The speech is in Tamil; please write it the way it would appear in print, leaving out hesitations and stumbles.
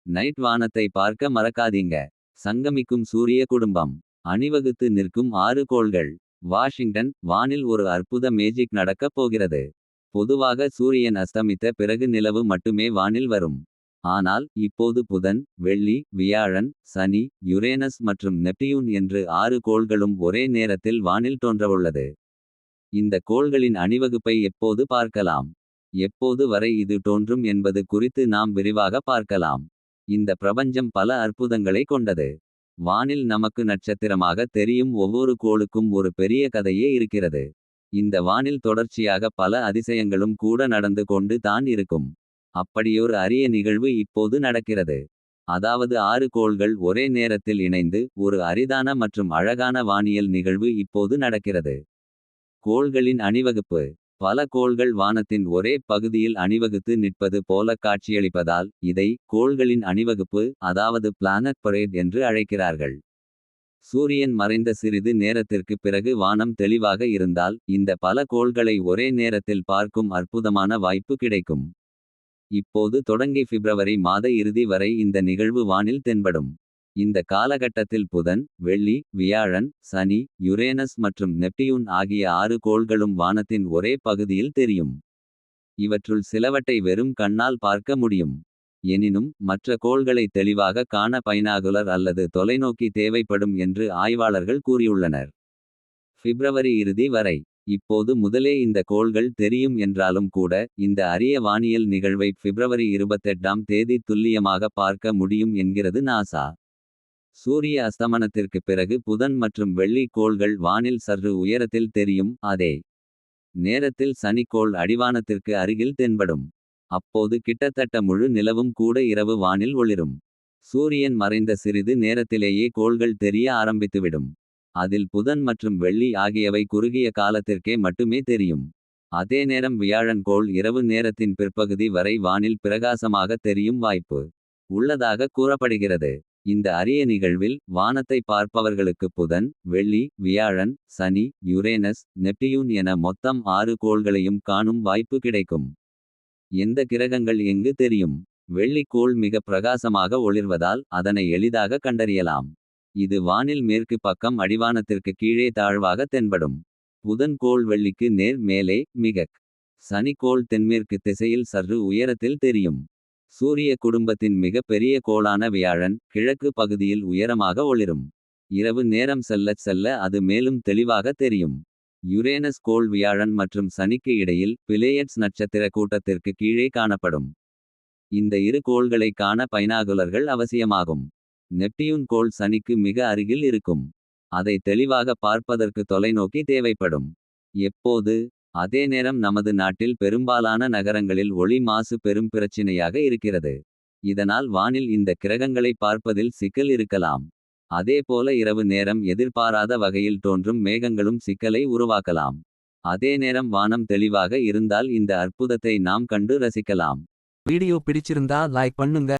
நைட் வானத்தை பார்க்க மறக்காதீங்க. சங்கமிக்கும் சூரிய குடும்பம். அணிவகுத்து நிற்கும் 6 கோள்கள். வாஷிங்டன் வானில் ஒரு அற்புத மேஜிக் நடக்கப் போகிறது. பொதுவாக சூரியன் அஸ்தமித்த பிறகு நிலவு மட்டுமே வானில் வரும். ஆனால் இப்போது புதன், வெள்ளி, வியாழன், சனி, யுரேனஸ் மற்றும் நெப்டியூன் என்று 6 கோள்களும் ஒரே நேரத்தில் வானில் தோன்றவுள்ளது. இந்த கோள்களின் அணிவகுப்பை எப்போது பார்க்கலாம். எப்போது வரை இது தோன்றும் என்பது குறித்து நாம் விரிவாக பார்க்கலாம். இந்த பிரபஞ்சம் பல அற்புதங்களை கொண்டது. வானில் நமக்கு நட்சத்திரமாக தெரியும் ஒவ்வொரு கோளுக்கும் ஒரு பெரிய கதையே இருக்கிறது. இந்த வானில் தொடர்ச்சியாக பல அதிசயங்களும் கூட நடந்து கொண்டு தான் இருக்கும். அப்படியொரு அரிய நிகழ்வு இப்போது நடக்கிறது. அதாவது 6 கோள்கள் ஒரே நேரத்தில் இணைந்து ஒரு அரிதான மற்றும் அழகான வானியல் நிகழ்வு இப்போது நடக்கிறது. கோள்களின் அணிவகுப்பு. பல கோள்கள் வானத்தின் ஒரே பகுதியில் அணிவகுத்து நிற்பது போல காட்சியளிப்பதால் இதை கோள்களின் அணிவகுப்பு, அதாவது பிளானட் பரேட் என்று அழைக்கிறார்கள். சூரியன் மறைந்த சிறிது நேரத்திற்கு பிறகு வானம் தெளிவாக இருந்தால் இந்த பல கோள்களை ஒரே நேரத்தில் பார்க்கும் அற்புதமான வாய்ப்பு கிடைக்கும். இப்போது தொடங்கி பிப்ரவரி மாத இறுதி வரை இந்த நிகழ்வு வானில் தென்படும். இந்த காலகட்டத்தில் புதன், வெள்ளி, வியாழன், சனி, யுரேனஸ் மற்றும் நெப்டியூன் ஆகிய 6 கோள்களும் வானத்தின் ஒரே பகுதியில் தெரியும். இவற்றுள் சிலவற்றை வெறும் கண்ணால் பார்க்க முடியும். எனினும் மற்ற கோள்களை தெளிவாக காண பைனாகுலர் அல்லது தொலைநோக்கி தேவைப்படும் என்று ஆய்வாளர்கள் கூறியுள்ளனர். பிப்ரவரி இறுதி வரை. இப்போது முதலே இந்த கோள்கள் தெரியும் என்றாலும் கூட இந்த அரிய வானியல் நிகழ்வை பிப்ரவரி 28ஆம் தேதி துல்லியமாக பார்க்க முடியும் என்கிறது நாசா. சூரிய அஸ்தமனத்திற்கு பிறகு புதன் மற்றும் வெள்ளி கோள்கள் வானில் சற்று உயரத்தில் தெரியும். அதே நேரத்தில் சனிக்கோள் அடிவானத்திற்கு அருகில் தென்படும். அப்போது கிட்டத்தட்ட முழு நிலவும் கூட இரவு வானில் ஒளிரும். சூரியன் மறைந்த சிறிது நேரத்திலேயே கோள்கள் தெரிய ஆரம்பித்துவிடும். அதில் புதன் மற்றும் வெள்ளி ஆகியவை குறுகிய காலத்திற்கே மட்டுமே தெரியும். அதே நேரம் வியாழன் கோள் இரவு நேரத்தின் பிற்பகுதி வரை வானில் பிரகாசமாக தெரியும் வாய்ப்பு உள்ளதாக கூறப்படுகிறது. இந்த அரிய நிகழ்வில் வானத்தை பார்ப்பவர்களுக்கு புதன், வெள்ளி, வியாழன், சனி, யுரேனஸ், நெப்டியூன் என மொத்தம் 6 கோள்களையும் காணும் வாய்ப்பு கிடைக்கும். எந்த கிரகங்கள் எங்கு தெரியும். வெள்ளிக்கோள் மிக பிரகாசமாக ஒளிர்வதால் அதனை எளிதாக கண்டறியலாம். இது வானில் மேற்கு பக்கம் அடிவானத்திற்கு கீழே தாழ்வாக தென்படும். புதன் கோள் வெள்ளிக்கு நேர் மேலே மிகக். சனிக்கோள் தென்மேற்கு திசையில் சற்று உயரத்தில் தெரியும். சூரிய குடும்பத்தின் மிக பெரிய கோளான வியாழன் கிழக்கு பகுதியில் உயரமாக ஒளிரும். இரவு நேரம் செல்லச் செல்ல அது மேலும் தெளிவாக தெரியும். யுரேனஸ் கோள் வியாழன் மற்றும் சனிக்கு இடையில் பிளேயட்ஸ் நட்சத்திர கூட்டத்திற்கு கீழே காணப்படும். இந்த இரு கோள்களை காண பைனாகுலர்கள் அவசியமாகும். நெப்டியூன் கோள் சனிக்கு மிக அருகில் இருக்கும். அதை தெளிவாக பார்ப்பதற்கு தொலைநோக்கி தேவைப்படும். எப்போது. அதே நேரம் நமது நாட்டில் பெரும்பாலான நகரங்களில் ஒளி மாசு பெரும் பிரச்சினையாக இருக்கிறது. இதனால் வானில் இந்த கிரகங்களை பார்ப்பதில் சிக்கல் இருக்கலாம். அதேபோல இரவு நேரம் எதிர்பாராத வகையில் தோன்றும் மேகங்களும் சிக்கலை உருவாக்கலாம். அதே நேரம் வானம் தெளிவாக இருந்தால் இந்த அற்புதத்தை நாம் கண்டு ரசிக்கலாம். வீடியோ பிடிச்சிருந்தா லைக் பண்ணுங்க.